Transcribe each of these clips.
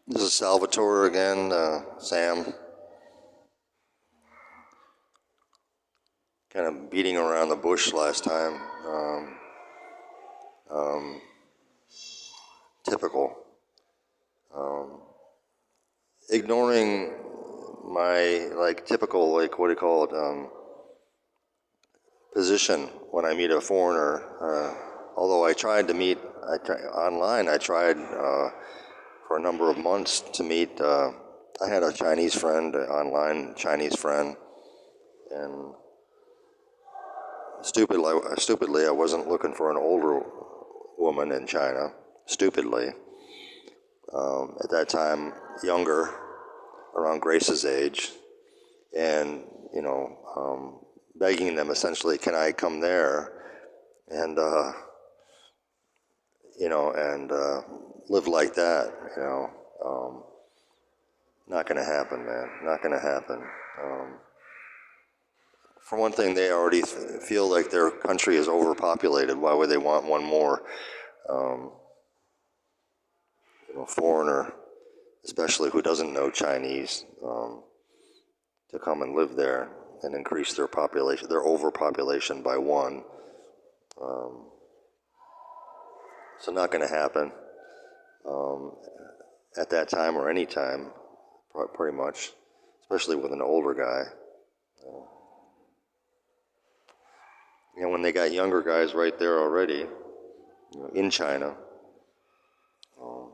This is Salvatore again, Sam. Kind of beating around the bush last time. Um, Typical. Um, Ignoring my typical what do you call it position when I meet a foreigner. Although I tried to meet online, I tried for a number of months to meet. I had a Chinese friend, an online Chinese friend, and stupidly, I wasn't looking for an older woman in China. Stupidly, at that time, younger, around Grace's age, and begging them essentially, "Can I come there and live like that?" Not going to happen, man. Not going to happen. For one thing, they already feel like their country is overpopulated. Why would they want one more um, foreigner, especially who doesn't know Chinese, to come and live there and increase their population, their overpopulation by one? So not going to happen um, at that time or any time, pretty much, especially with an older guy. When they got younger guys right there already, in China. Um,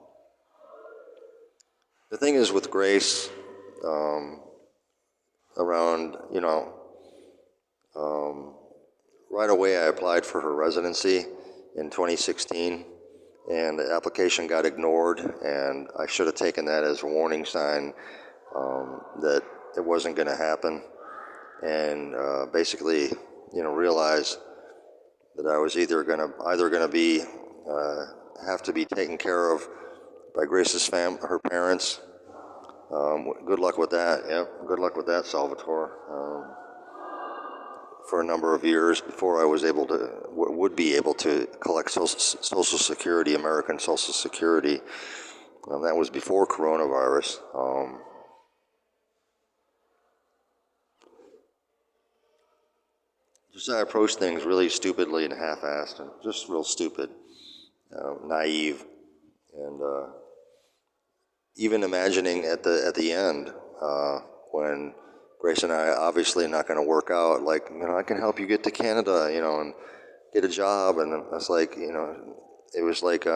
the thing is with Grace, um, around, um, right away I applied for her residency in 2016, and the application got ignored, and I should have taken that as a warning sign that it wasn't going to happen, and basically, realize that I was either gonna be have to be taken care of by Grace's her parents. Good luck with that. Yep, good luck with that, Salvatore. For a number of years before I was able to, would be able to collect Social Security, American Social Security. That was before coronavirus. Just I approached things really stupidly and half-assed, and just real stupid, naive, and even imagining at the end when Grace and I obviously not going to work out. Like, I can help you get to Canada, and get a job, and it's like, it was like,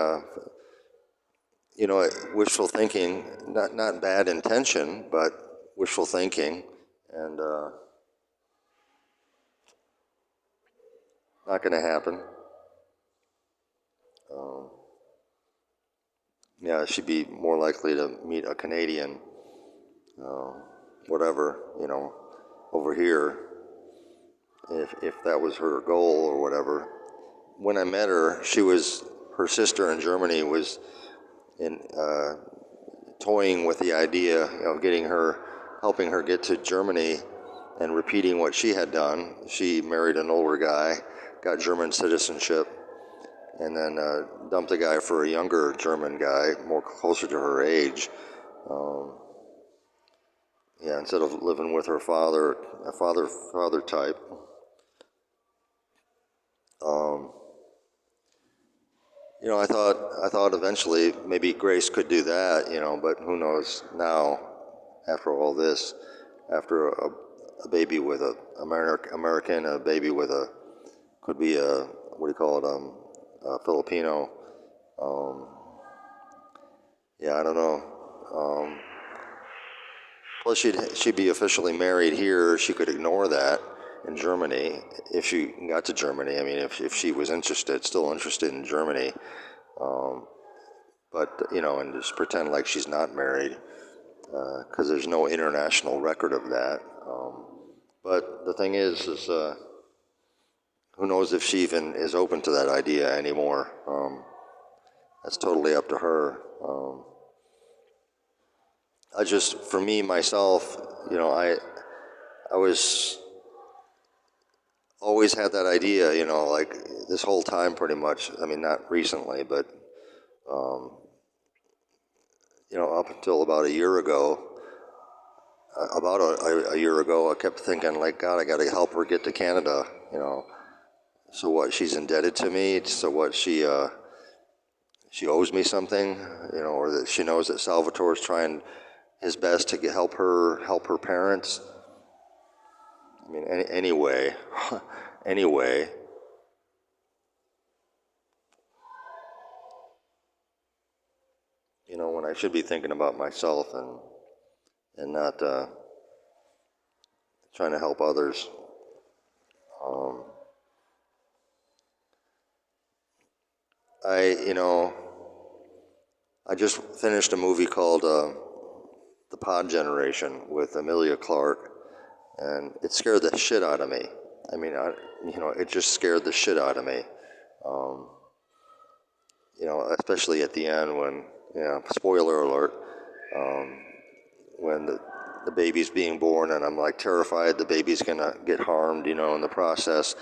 wishful thinking, not bad intention, but wishful thinking, and not going to happen. Um, yeah, she'd be more likely to meet a Canadian, uh, whatever, over here, if that was her goal or whatever. When I met her, her sister in Germany was in toying with the idea of helping her get to Germany and repeating what she had done. She married an older guy, got German citizenship, and then dumped a guy for a younger German guy, more closer to her age. Um, yeah, instead of living with her father, a father type. Um, I thought eventually maybe Grace could do that, but who knows now, after all this, after a baby with a American, a baby with could be what do you call it, a Filipino. Um, yeah, I don't know. Plus, she'd be officially married here. She could ignore that in Germany if she got to Germany. I mean, if she was still interested in Germany, um, but and just pretend like she's not married, because there's no international record of that. But the thing is who knows if she even is open to that idea anymore? That's totally up to her. For me myself, I was always had that idea, like this whole time pretty much. I mean, not recently, but um, up until about a year ago, I kept thinking, like, God, I got to help her get to Canada, So what, she's indebted to me? So what, she owes me something, or that she knows that Salvatore's trying his best to help her parents? I mean, anyway, anyway, when I should be thinking about myself and not trying to help others. Um, I just finished a movie called The Pod Generation with Emilia Clarke, and it scared the shit out of me. I mean, it just scared the shit out of me. Um, especially at the end when, spoiler alert, when the baby's being born, and I'm like terrified the baby's gonna get harmed, in the process,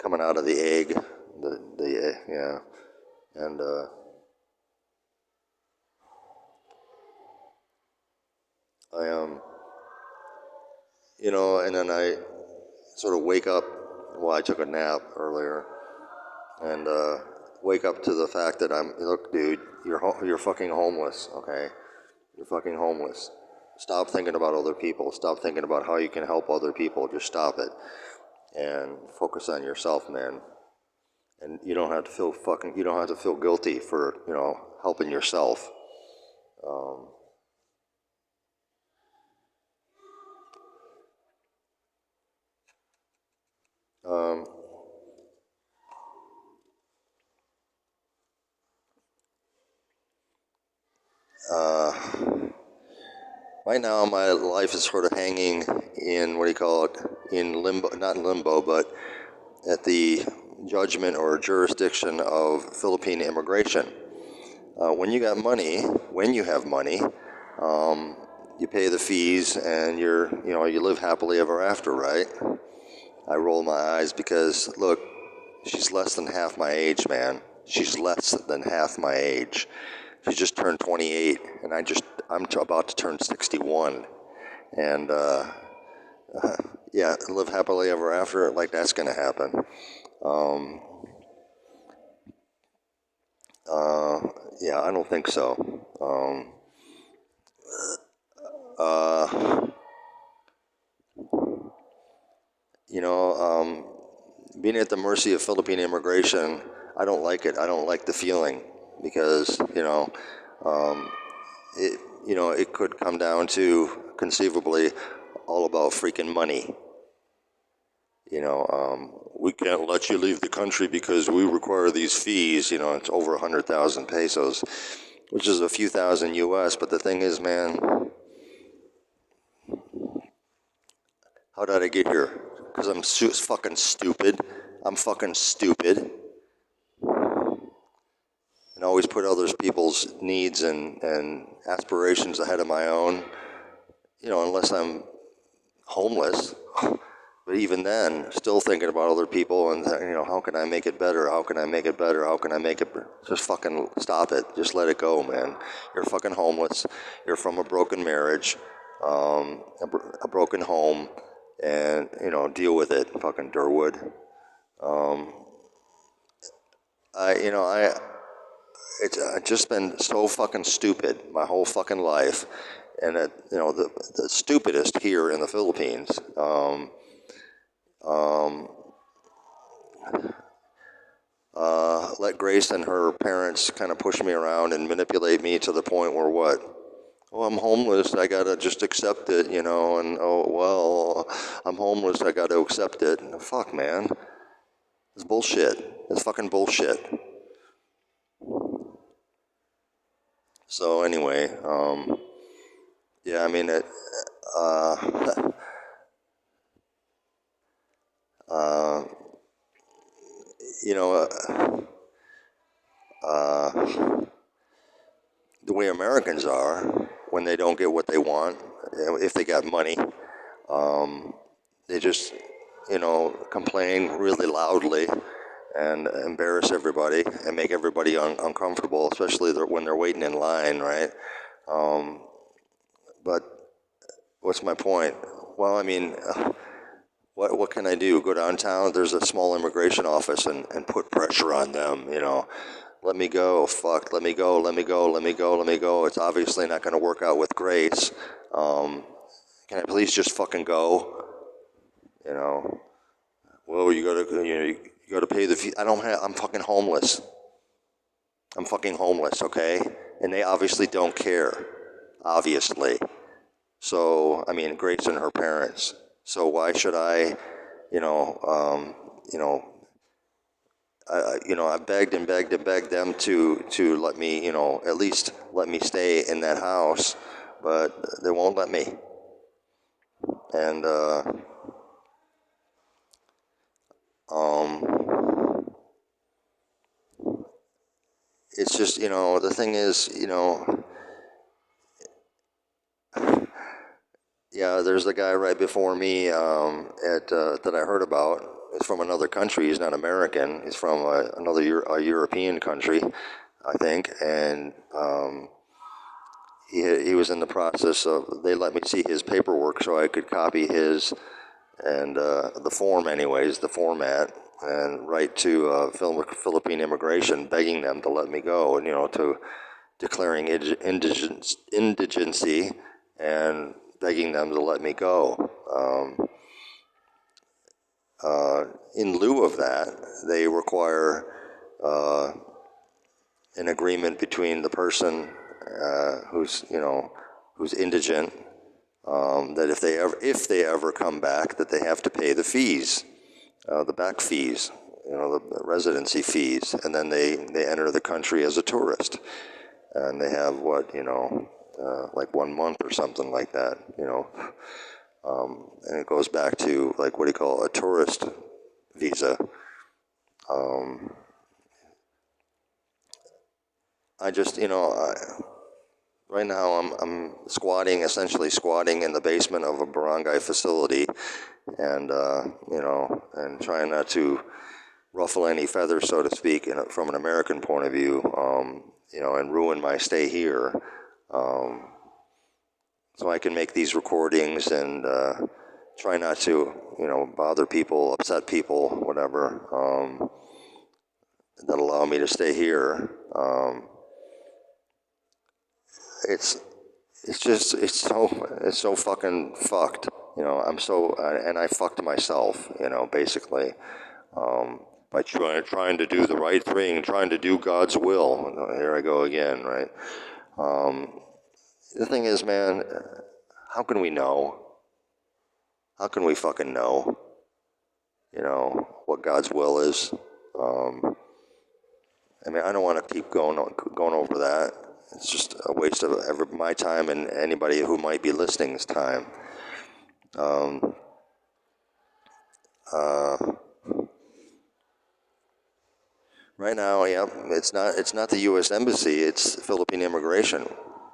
coming out of the egg, and and then I sort of wake up. Well, I took a nap earlier, and wake up to the fact that look, dude, you're fucking homeless, okay? You're fucking homeless. Stop thinking about other people. Stop thinking about how you can help other people. Just stop it and focus on yourself, man. And you don't have to feel guilty for, helping yourself. Um, um, uh, right now, my life is sort of hanging in, what do you call it, in limbo, not in limbo, but at the judgment or jurisdiction of Philippine immigration. When you have money, you pay the fees and you live happily ever after, right? I roll my eyes because, look, she's less than half my age, man. She's less than half my age. She just turned 28, and I'm about to turn 61. And, yeah, live happily ever after, like that's gonna happen. Um, yeah, I don't think so. Uh, being at the mercy of Philippine immigration, I don't like it. I don't like the feeling because, it could come down to conceivably all about freaking money. We can't let you leave the country because we require these fees. It's over 100,000 pesos, which is a few thousand US. But the thing is, man, how did I get here? Because I'm fucking stupid. I'm fucking stupid. And always put other people's needs and aspirations ahead of my own. Unless I'm homeless. But even then, still thinking about other people and, how can I make it better? How can I make it better? How can I make it better? Just fucking stop it. Just let it go, man. You're fucking homeless. You're from a broken marriage, a broken home, and, deal with it, fucking Durwood. I've just been so fucking stupid my whole fucking life. And, the stupidest here in the Philippines. Let Grace and her parents kind of push me around and manipulate me to the point where what? Oh, I'm homeless, I gotta just accept it, and oh, well, I'm homeless, I gotta accept it. Fuck, man. It's bullshit. It's fucking bullshit. So anyway, yeah, I mean, you know, the way Americans are when they don't get what they want, if they got money, they just, complain really loudly and embarrass everybody and make everybody uncomfortable, especially when they're waiting in line, right? Um, but what's my point? Well, I mean, what can I do? Go downtown? There's a small immigration office and put pressure on them. Let me go. Fuck. Let me go. Let me go. Let me go. Let me go. It's obviously not going to work out with grace. Can I please just fucking go? You know. Well, you got to pay the fee. I'm fucking homeless. I'm fucking homeless. Okay, and they obviously don't care. Obviously. So I mean, Grace and her parents. So why should I? You know. You know. I begged and begged and begged them to let me, at least let me stay in that house, but they won't let me. And it's just, the thing is, yeah, there's the guy right before me that I heard about. He's from another country. He's not American. He's from another a European country, I think, and he was in the process of. They let me see his paperwork so I could copy his and the form, anyways, the format, and write to Philippine immigration, begging them to let me go, and to declaring indigency and begging them to let me go. In lieu of that, they require an agreement between the person who's indigent, that if they ever come back, that they have to pay the fees, the back fees, the residency fees, and then they enter the country as a tourist, and they have like 1 month or something like that, and it goes back to like what do you call a tourist visa. I just right now I'm essentially squatting in the basement of a barangay facility, and and trying not to ruffle any feathers, so to speak, from an American point of view, and ruin my stay here. So I can make these recordings and try not to, bother people, upset people, whatever, that allow me to stay here. It's so fucking fucked. And I fucked myself, basically, by trying to do the right thing, trying to do God's will. Here I go again, right? The thing is, man, how can we know? How can we fucking know, what God's will is? I mean, I don't want to keep going over that. It's just a waste of my time and anybody who might be listening's time. Right now, yeah, it's not the U.S. Embassy. It's Philippine immigration.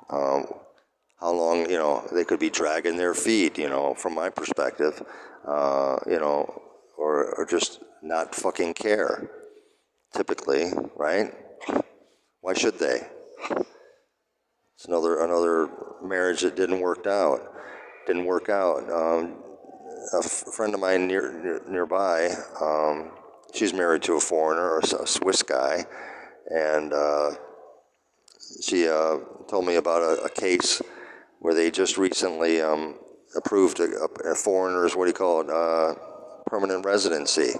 How long, they could be dragging their feet, from my perspective, or just not fucking care. Typically, right? Why should they? It's another marriage that didn't work out. A friend of mine nearby, she's married to a foreigner, a Swiss guy, and she told me about a case where they just recently approved a foreigner's, what do you call it, permanent residency,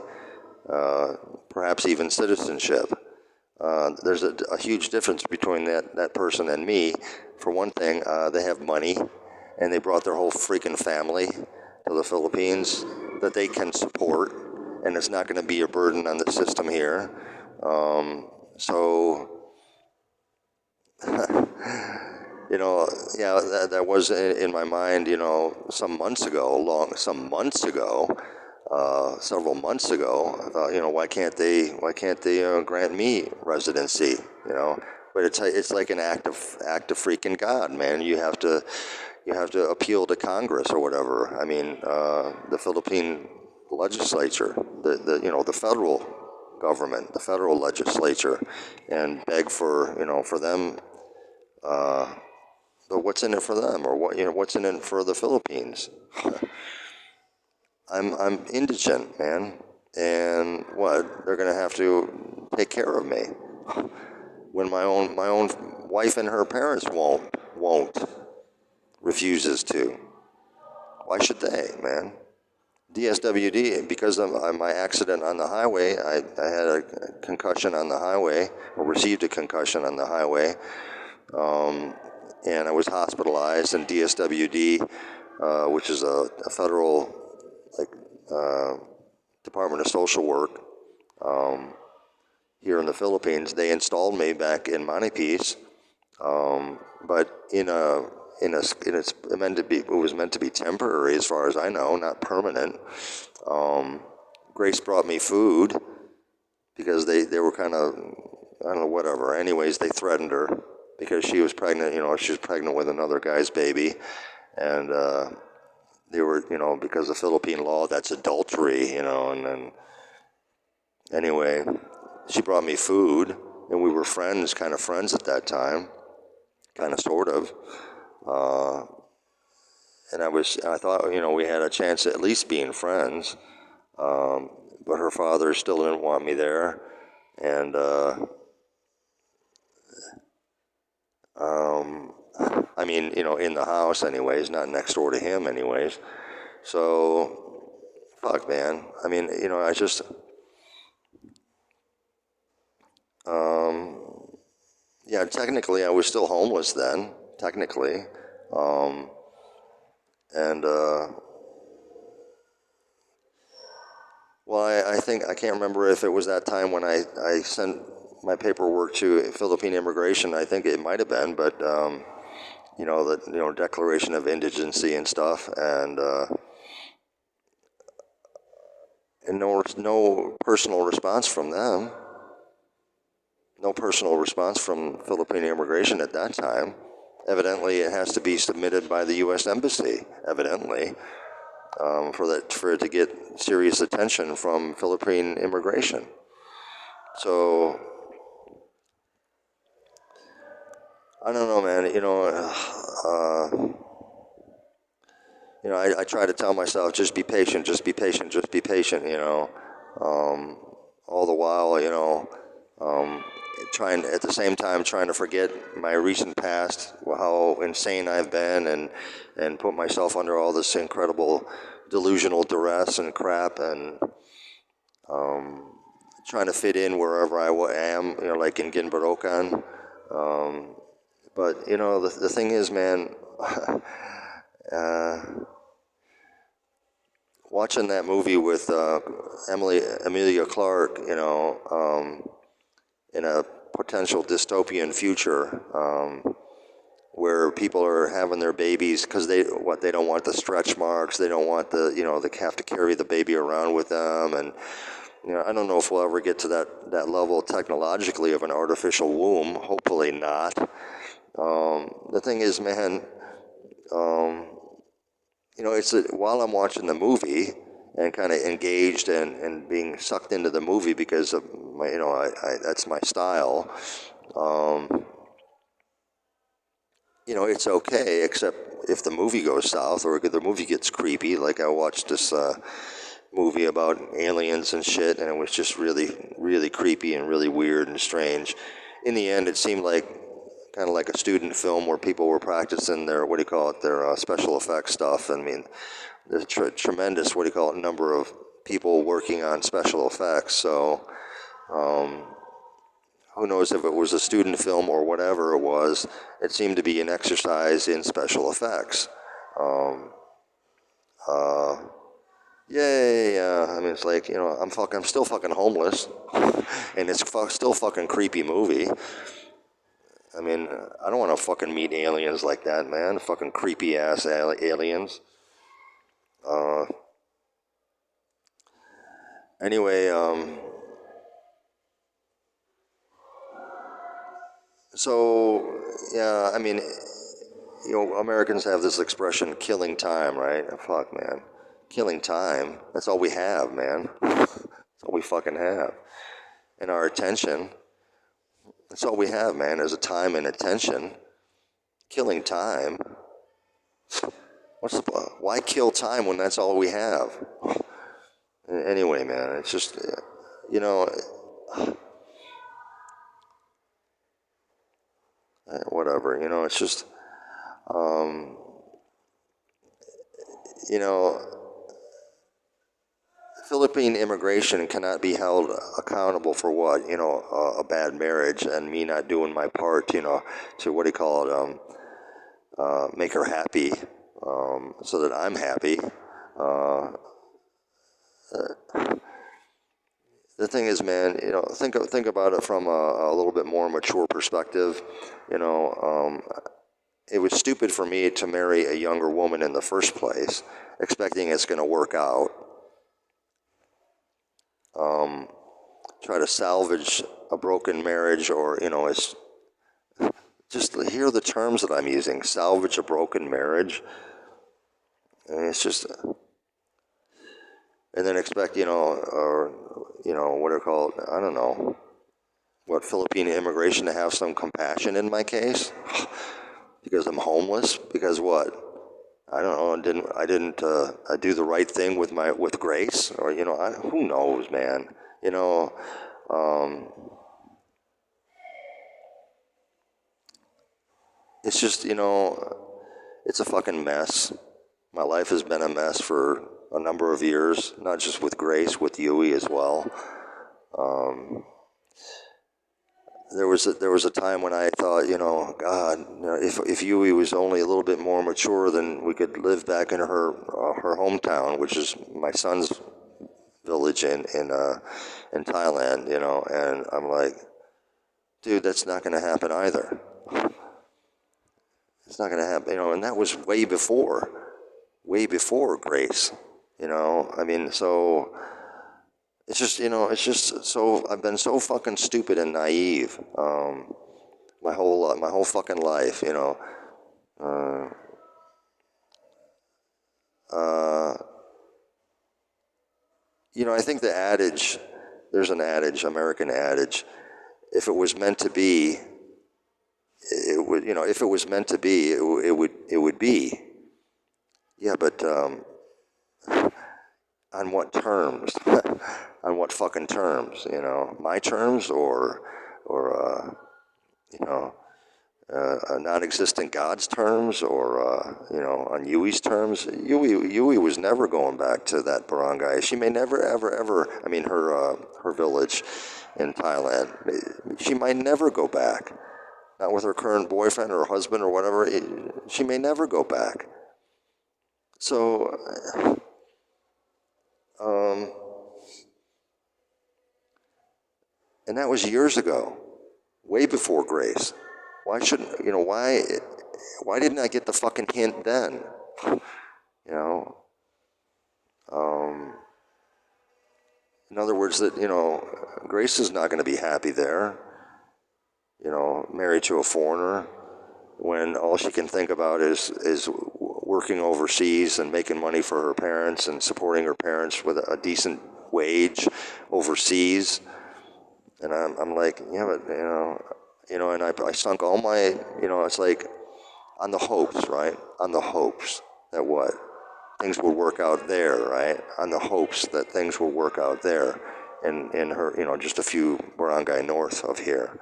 perhaps even citizenship. There's a huge difference between that person and me. For one thing, they have money, and they brought their whole freaking family to the Philippines that they can support, and it's not going to be a burden on the system here. So, yeah, that was in my mind, several months ago. Several months ago, I thought, why can't they grant me residency, But it's like an act of freaking God, man. You have to appeal to Congress or whatever. I mean, the Philippine legislature, the federal government, the federal legislature, and beg for them So what's in it for them, or what's in it for the Philippines? I'm indigent, man, and what they're gonna have to take care of me when my own wife and her parents won't refuses to. Why should they, man? DSWD, because of my accident on the highway, I had a concussion on the highway, or received a concussion on the highway, and I was hospitalized. And DSWD, which is a federal Department of Social Work here in the Philippines, they installed me back in Montepiece, but it's meant to be. It was meant to be temporary, as far as I know, not permanent. Grace brought me food because they were kind of, I don't know, whatever. Anyways, they threatened her because she was pregnant. She was pregnant with another guy's baby, and they were, because of Philippine law, that's adultery. And then anyway, she brought me food, and we were kind of friends at that time, kind of, sort of. And I thought, we had a chance at least being friends. But her father still didn't want me there. And, I mean, in the house anyways, not next door to him anyways. So, fuck, man. I mean, I just, yeah, technically I was still homeless then, technically. And, well, I think, I can't remember if it was that time when I sent my paperwork to Philippine immigration. I think it might have been, but, the Declaration of Indigency and stuff, and no personal response from them. No personal response from Philippine immigration at that time. Evidently, it has to be submitted by the U.S. Embassy, evidently, for it to get serious attention from Philippine immigration. So, I don't know, man. I try to tell myself, just be patient, just be patient, just be patient. All the while, trying at the same time trying to forget my recent past, how insane I've been, and put myself under all this incredible delusional duress and crap, and trying to fit in wherever I am, like in Ginbarokan. But the thing is, man, watching that movie with Emilia Clarke, in a potential dystopian future, where people are having their babies because they don't want the stretch marks, they don't want they have to carry the baby around with them, and I don't know if we'll ever get to that level technologically of an artificial womb. Hopefully not. The thing is, man, while I'm watching the movie and kind of engaged and being sucked into the movie because of my, that's my style. It's okay, except if the movie goes south or the movie gets creepy. Like I watched this movie about aliens and shit, and it was just really, really creepy and really weird and strange. In the end, it seemed like kind of like a student film where people were practicing their, their special effects stuff. I mean, there's tremendous, number of people working on special effects. So, who knows if it was a student film or whatever it was. It seemed to be an exercise in special effects. Yay! I mean, it's like, I'm still fucking homeless, and it's still fucking creepy movie. I mean, I don't want to fucking meet aliens like that, man. Fucking creepy ass aliens. Anyway, so yeah, I mean, Americans have this expression, killing time, right? Fuck, man. Killing time. That's all we have, man. That's all we fucking have. And our attention. That's all we have, man, is a time and attention. killing time. Why kill time when that's all we have? Anyway, man, it's just, you know, whatever, you know, it's just, you know, Philippine immigration cannot be held accountable for what, you know, a bad marriage and me not doing my part, you know, to what do you call it, make her happy, so that I'm happy. The thing is, man, you know, think about it from a little bit more mature perspective. You know, it was stupid for me to marry a younger woman in the first place, expecting it's going to work out. Try to salvage a broken marriage, or, you know, it's just hear the terms that I'm using. Salvage a broken marriage. And it's just, and then expect, you know, or, you know, what are called, I don't know, what, Philippine immigration to have some compassion in my case because I'm homeless, because what? I don't know. I didn't I do the right thing with grace, or, you know, who knows, man. You know, it's just, you know, it's a fucking mess. My life has been a mess for a number of years, not just with Grace, with Yui as well. There was a time when I thought, you know, God, you know, if Yui was only a little bit more mature, then we could live back in her hometown, which is my son's village in Thailand, you know. And I'm like, dude, that's not going to happen either. It's not going to happen, you know. And that was way before Grace, you know. I mean, so it's just, you know, it's just so, I've been so fucking stupid and naive, my whole fucking life, you know. You know, I think there's an adage, American adage, if it was meant to be, it would, you know, if it was meant to be, it would be. Yeah, but on what terms? On what fucking terms? You know, my terms, or you know, a non-existent God's terms, or you know, on Yui's terms. Yui was never going back to that barangay. She may never, ever. I mean, her village in Thailand. She might never go back. Not with her current boyfriend or husband or whatever. She may never go back. So, and that was years ago, way before Grace. Why didn't I get the fucking hint then? You know, in other words, that, you know, Grace is not going to be happy there, you know, married to a foreigner, when all she can think about is working overseas and making money for her parents and supporting her parents with a decent wage overseas. And I'm like, yeah, but, you know, and I sunk all my, you know, it's like, on the hopes, right? On the hopes that what? Things would work out there, right? On the hopes that things will work out there in her, you know, just a few barangay north of here.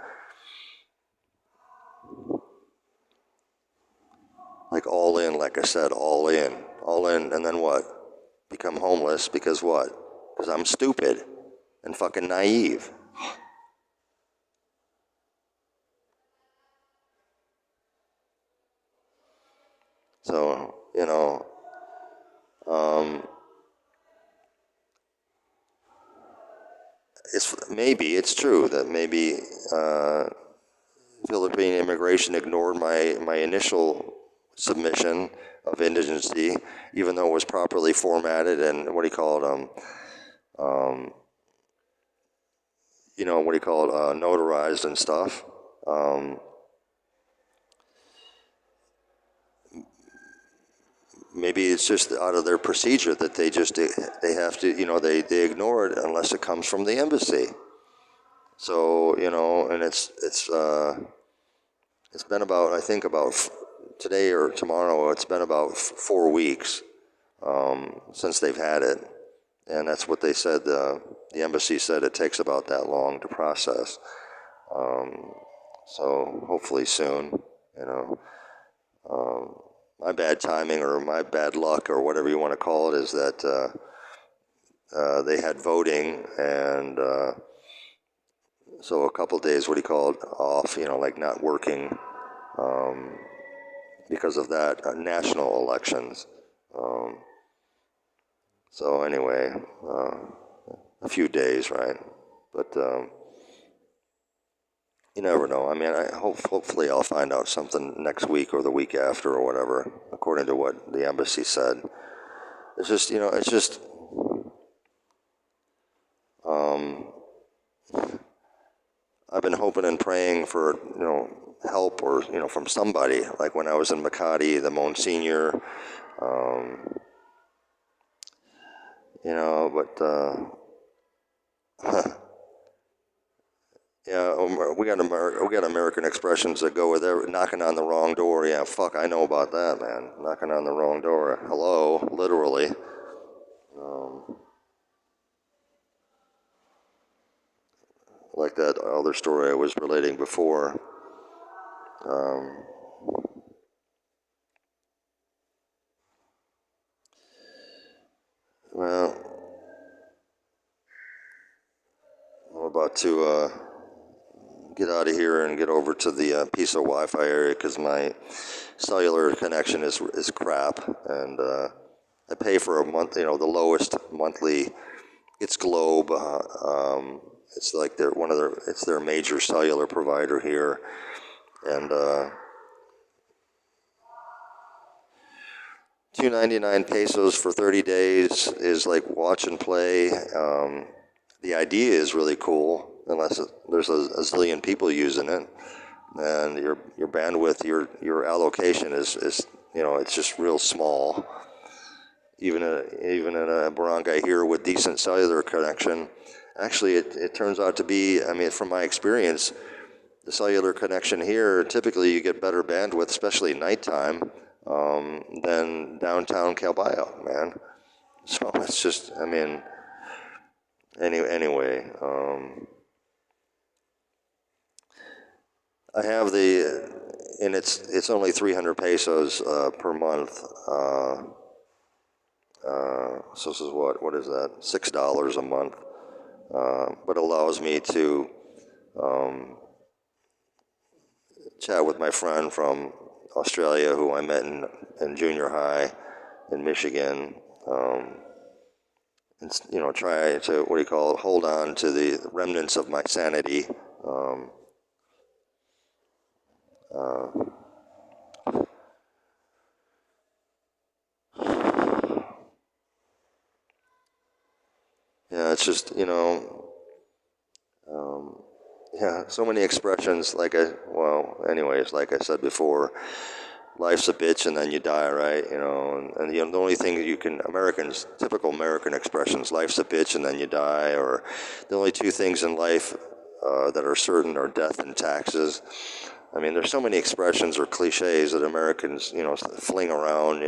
Like all in, like I said, all in, and then what? Become homeless because what? Because I'm stupid and fucking naive. So, you know, it's true that maybe Philippine immigration ignored my initial submission of indigency, even though it was properly formatted and what do you call it, you know, what do you call it, notarized and stuff. Maybe it's just out of their procedure that they have to, you know, they ignore it unless it comes from the embassy. So, you know, and it's been about, I think, about today or tomorrow, it's been about 4 weeks since they've had it, and that's what they said. The embassy said it takes about that long to process. So hopefully soon, you know. My bad timing or my bad luck or whatever you want to call it is that they had voting, and so a couple days, what do you call it, off, like not working because of that, national elections. So anyway, a few days, right? But you never know. I mean, hopefully I'll find out something next week or the week after or whatever, according to what the embassy said. It's just, I've been hoping and praying for, help or, from somebody. Like when I was in Makati, the Monsignor, but yeah, we got American expressions that go with knocking on the wrong door. Yeah, fuck, I know about that, man. Knocking on the wrong door. Hello, literally. Like that other story I was relating before. Well, I'm about to get out of here and get over to the Pisa Wi-Fi area because my cellular connection is crap, and I pay for a month. The lowest monthly. It's Globe. It's like it's their major cellular provider here, and $299 for 30 days is like watch and play. The idea is really cool, unless there's a zillion people using it, and your bandwidth, your allocation is it's just real small. Even in a barangay here with decent cellular connection, actually it turns out to be, I mean, from my experience, the cellular connection here, typically you get better bandwidth, especially nighttime, than downtown Calbayo, man. So it's just, I mean, anyway, I have and it's only 300 pesos per month. So this is what is that? $6 a month, but allows me to chat with my friend from Australia who I met in junior high in Michigan, and try to, what do you call it, hold on to the remnants of my sanity. Yeah, it's just, yeah, so many expressions. Anyways, like I said before, life's a bitch and then you die, right? And the only thing typical American expressions, life's a bitch and then you die, or the only two things in life that are certain are death and taxes. I mean, there's so many expressions or cliches that Americans, fling around,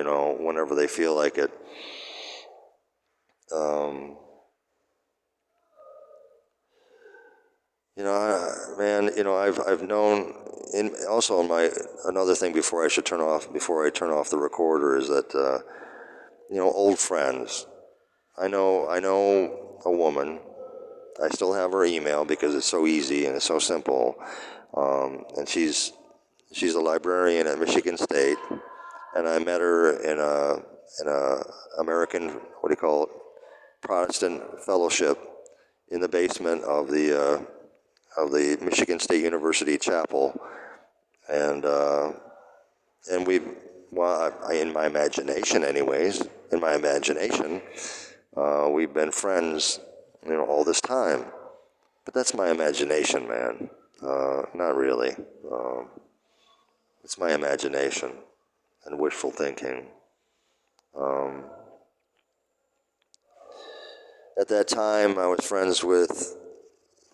whenever they feel like it. Man, I've known. Also, another thing before I turn off the recorder is that old friends. I know a woman. I still have her email because it's so easy and it's so simple. And she's a librarian at Michigan State, and I met her in a American, what do you call it, Protestant fellowship in the basement of the Michigan State University chapel, and in my imagination, we've been friends, all this time. But that's my imagination, man. Not really. It's my imagination and wishful thinking. At that time, I was friends with,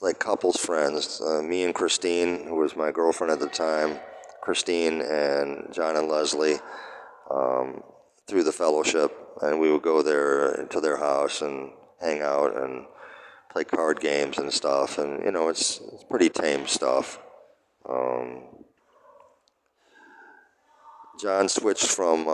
like, couples friends. Me and Christine, who was my girlfriend at the time. Christine and John and Leslie through the fellowship, and we would go there to their house and hang out and play card games and stuff, and it's pretty tame stuff. John switched from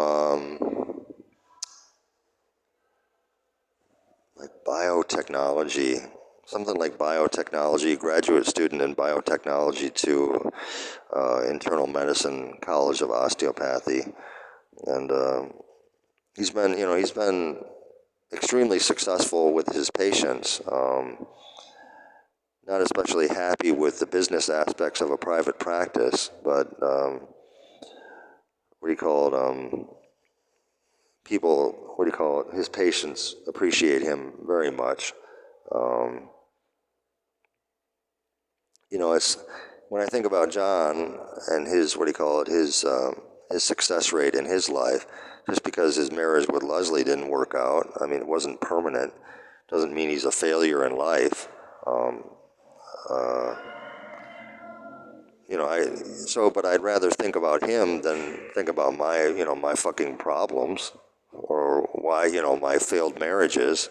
like biotechnology, something like biotechnology, graduate student in biotechnology, to internal medicine, College of Osteopathy, and he's been extremely successful with his patients. Not especially happy with the business aspects of a private practice, but his patients appreciate him very much. It's when I think about John and his his success rate in his life, just because his marriage with Leslie didn't work out. I mean, it wasn't permanent. Doesn't mean he's a failure in life. But I'd rather think about him than think about my fucking problems, or why, my failed marriages.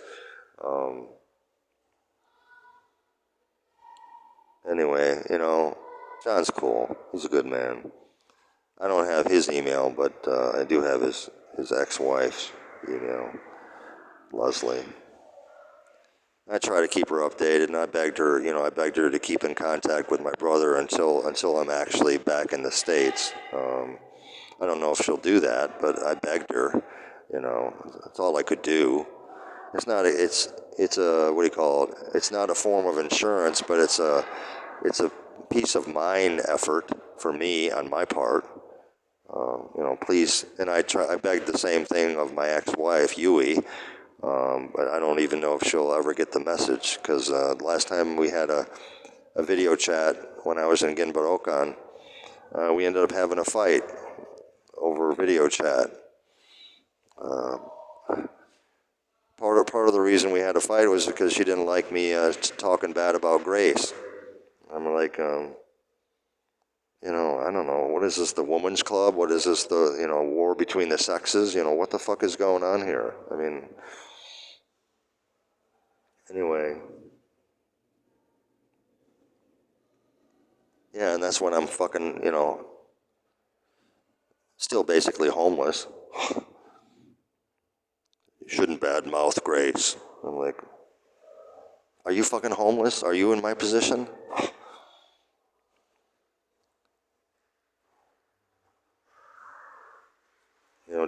Anyway, John's cool. He's a good man. I don't have his email, but I do have his ex-wife's email, Leslie. I try to keep her updated, and I begged her to keep in contact with my brother until I'm actually back in the States. I don't know if she'll do that, but I begged her. That's all I could do. It's not it's not a form of insurance, but it's a peace of mind effort for me on my part. Please, and I begged the same thing of my ex-wife, Yui. But I don't even know if she'll ever get the message, because last time we had a video chat when I was in Ginbarokan, we ended up having a fight over video chat. Part of the reason we had a fight was because she didn't like me talking bad about Grace. I'm like, I don't know, what is this, the woman's club? What is this, the war between the sexes? What the fuck is going on here? I mean, anyway. Yeah, and that's when I'm fucking, still basically homeless. You shouldn't badmouth Grace. I'm like, are you fucking homeless? Are you in my position?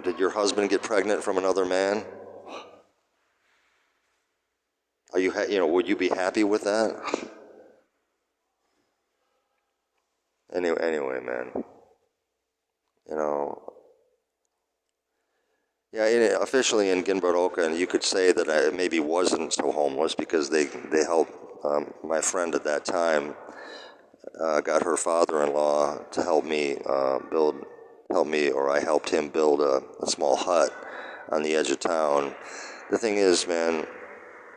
Did your husband get pregnant from another man? Are you, would you be happy with that? Anyway, man. Yeah, officially in Ginbarokan, you could say that I maybe wasn't so homeless, because they helped my friend at that time got her father-in-law to help me, or I helped him build a small hut on the edge of town. The thing is, man,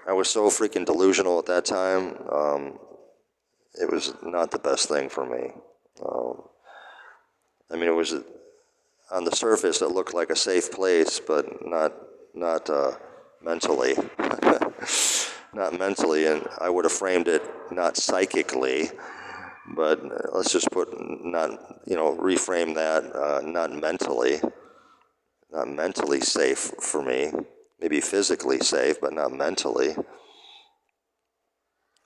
I was so freaking delusional at that time. It was not the best thing for me. I mean, it was, on the surface, it looked like a safe place, but not mentally. Not mentally, and I would have framed it not psychically, but let's just reframe that, not mentally safe for me. Maybe physically safe, but not mentally.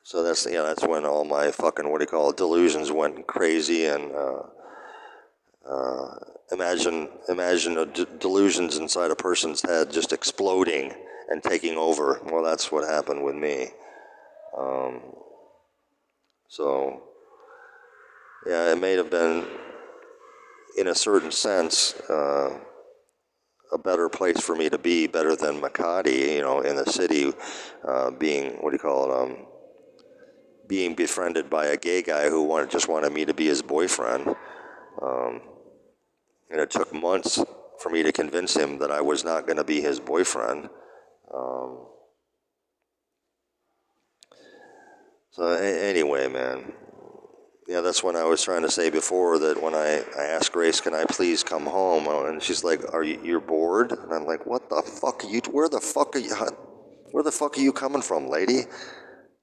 So that's when all my fucking delusions went crazy, and imagine delusions inside a person's head just exploding and taking over. Well, that's what happened with me. So yeah, it may have been, in a certain sense, a better place for me to be, better than Makati, in the city, being being befriended by a gay guy who just wanted me to be his boyfriend. And it took months for me to convince him that I was not going to be his boyfriend. Anyway, man, Yeah, that's when I was trying to say before that when I asked Grace, can I please come home? And she's like, you're bored? And I'm like, what the fuck are you, where the fuck are you coming from, lady?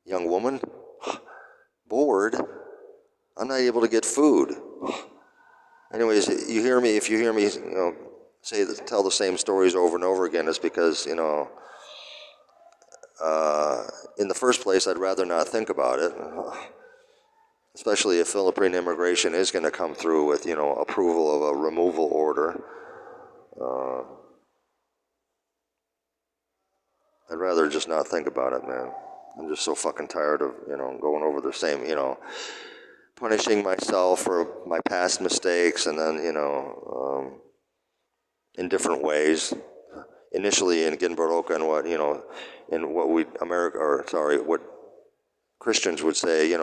Young woman? Bored? I'm not able to get food. Anyways, if you hear me, tell the same stories over and over again, it's because, in the first place, I'd rather not think about it. Especially if Philippine immigration is going to come through with, approval of a removal order. I'd rather just not think about it, man. I'm just so fucking tired of, going over the same, punishing myself for my past mistakes and then, in different ways. Initially in Ginbaroka and what Christians would say,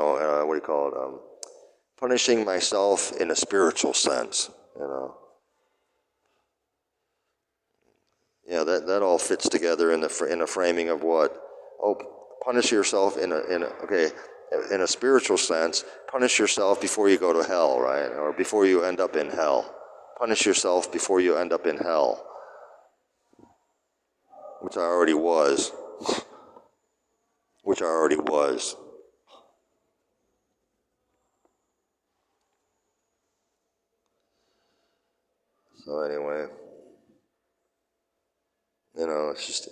punishing myself in a spiritual sense, Yeah, that all fits together in a framing of what? Oh, punish yourself in a spiritual sense. Punish yourself before you go to hell, right? Or before you end up in hell. Punish yourself before you end up in hell, which I already was. So anyway, it's just.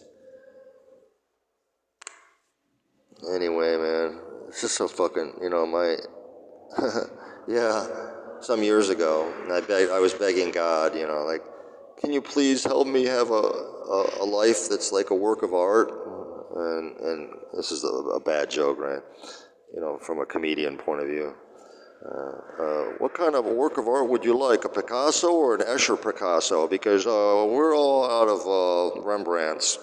Anyway, man, it's just so fucking, yeah, some years ago, I was begging God, like, can you please help me have a life that's like a work of art? And this is a bad joke, right? From a comedian point of view. What kind of a work of art would you like, a Picasso or an Escher Picasso? Because we're all out of Rembrandts.